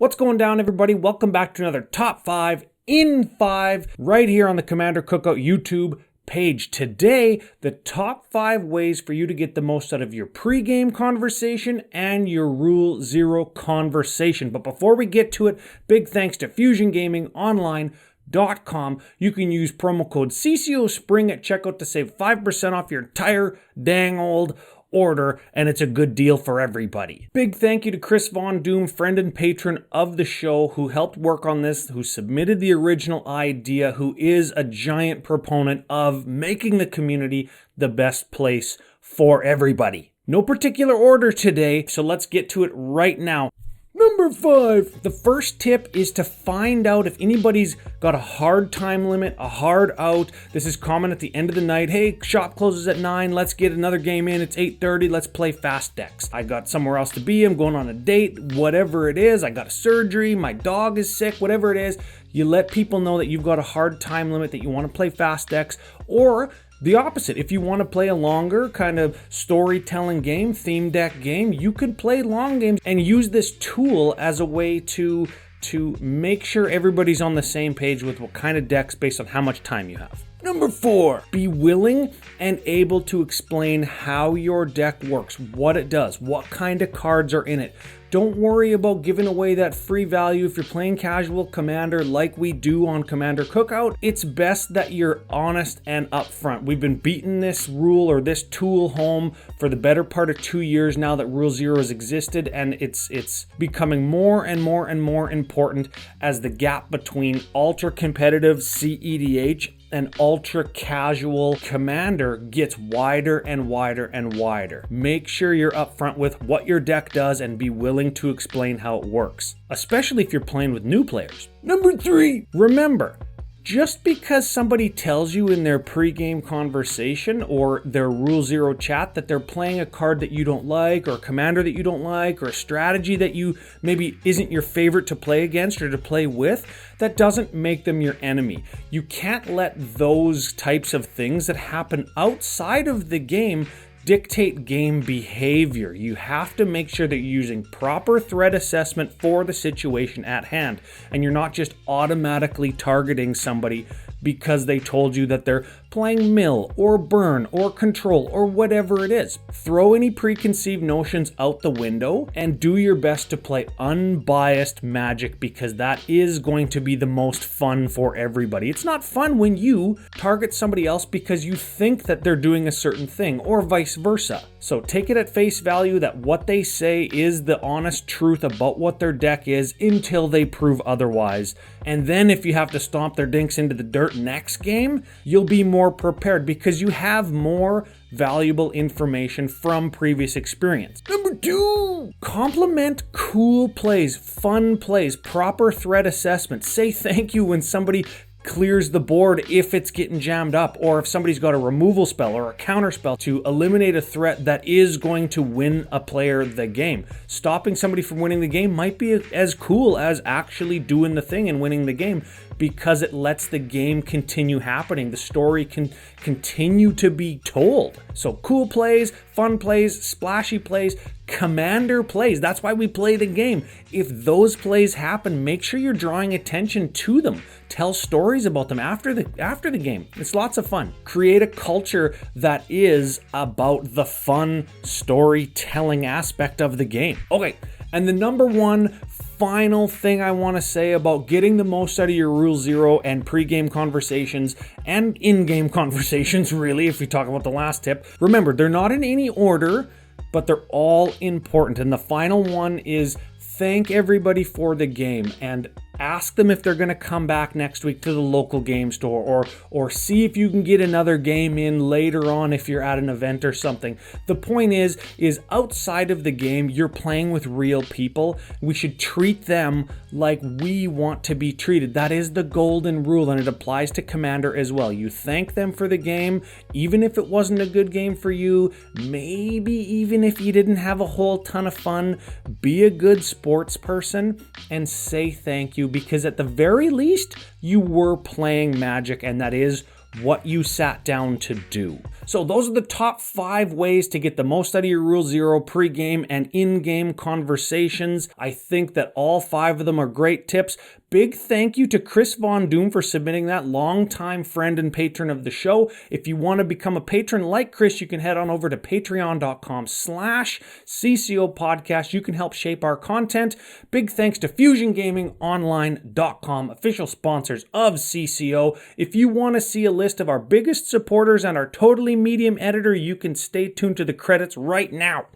What's going down, everybody? Welcome back to another Top 5 in 5 right here on the Commander Cookout YouTube page. Today, the top 5 ways for you to get the most out of your pre-game conversation and your Rule Zero conversation. But before we get to it, big thanks to FusionGamingOnline.com. You can use promo code CCO Spring at checkout to save 5% off your entire dang old order, and it's a good deal for everybody. Big thank you to Chris Von Doom, friend and patron of the show, who helped work on this, who submitted the original idea, who is a giant proponent of making the community the best place for everybody. No particular order today, so let's get to it right now. Number 5. The first tip is to find out if anybody's got a hard time limit, a hard out. This is common at the end of the night. Hey, shop closes at 9. Let's get another game in. It's 8:30. Let's play fast decks. I got somewhere else to be. I'm going on a date. Whatever it is. I got a surgery. My dog is sick. Whatever it is. You let people know that you've got a hard time limit, that you want to play fast decks, or the opposite. If you want to play a longer kind of storytelling game, theme deck game, you could play long games and use this tool as a way to make sure everybody's on the same page with what kind of decks based on how much time you have. Number 4, be willing and able to explain how your deck works, what it does, what kind of cards are in it. Don't worry about giving away that free value if you're playing casual Commander like we do on Commander Cookout. It's best that you're honest and upfront. We've been beating this rule or this tool home for the better part of 2 years now that Rule Zero has existed, and it's becoming more and more and more important as the gap between ultra competitive CEDH and ultra casual Commander gets wider and wider and wider. Make sure you're upfront with what your deck does and be willing to explain how it works, especially if you're playing with new players. Number 3, remember, just because somebody tells you in their pre-game conversation or their Rule Zero chat that they're playing a card that you don't like, or a commander that you don't like, or a strategy that you maybe isn't your favorite to play against or to play with, that doesn't make them your enemy. You can't let those types of things that happen outside of the game dictate game behavior. You have to make sure that you're using proper threat assessment for the situation at hand, and you're not just automatically targeting somebody because they told you that they're playing mill or burn or control or whatever it is. Throw any preconceived notions out the window and do your best to play unbiased Magic, because that is going to be the most fun for everybody. It's not fun when you target somebody else because you think that they're doing a certain thing, or vice versa. So take it at face value that what they say is the honest truth about what their deck is until they prove otherwise. And then if you have to stomp their dinks into the dirt next game, you'll be more prepared because you have more valuable information from previous experience. Number 2, compliment cool plays, fun plays, proper threat assessment. Say thank you when somebody clears the board if it's getting jammed up, or if somebody's got a removal spell or a counter spell to eliminate a threat that is going to win a player the game. Stopping somebody from winning the game might be as cool as actually doing the thing and winning the game, because it lets the game continue happening. The story can continue to be told. So cool plays, fun plays, splashy plays, commander plays. That's why we play the game. If those plays happen, make sure you're drawing attention to them. Tell stories about them after the game. It's lots of fun. Create a culture that is about the fun storytelling aspect of the game. Okay, and the number 1 final thing I want to say about getting the most out of your Rule Zero and pre-game conversations and in-game conversations, really, if we talk about the last tip. Remember, they're not in any order, but they're all important. And the final one is thank everybody for the game and ask them if they're going to come back next week to the local game store, or see if you can get another game in later on if you're at an event or something. The point is outside of the game, you're playing with real people. We should treat them like we want to be treated. That is the golden rule, and it applies to Commander as well. You thank them for the game, even if it wasn't a good game for you, maybe even if you didn't have a whole ton of fun. Be a good sports person and say thank you, because at the very least, you were playing Magic, and that is what you sat down to do. So those are the top 5 ways to get the most out of your Rule Zero pre-game and in-game conversations. I think that all 5 of them are great tips. Big thank you to Chris Von Doom for submitting that, longtime friend and patron of the show. If you want to become a patron like Chris, you can head on over to patreon.com/CCO Podcast. You can help shape our content. Big thanks to FusionGamingOnline.com, official sponsors of CCO. If you want to see a list of our biggest supporters and our totally medium editor, you can stay tuned to the credits right now.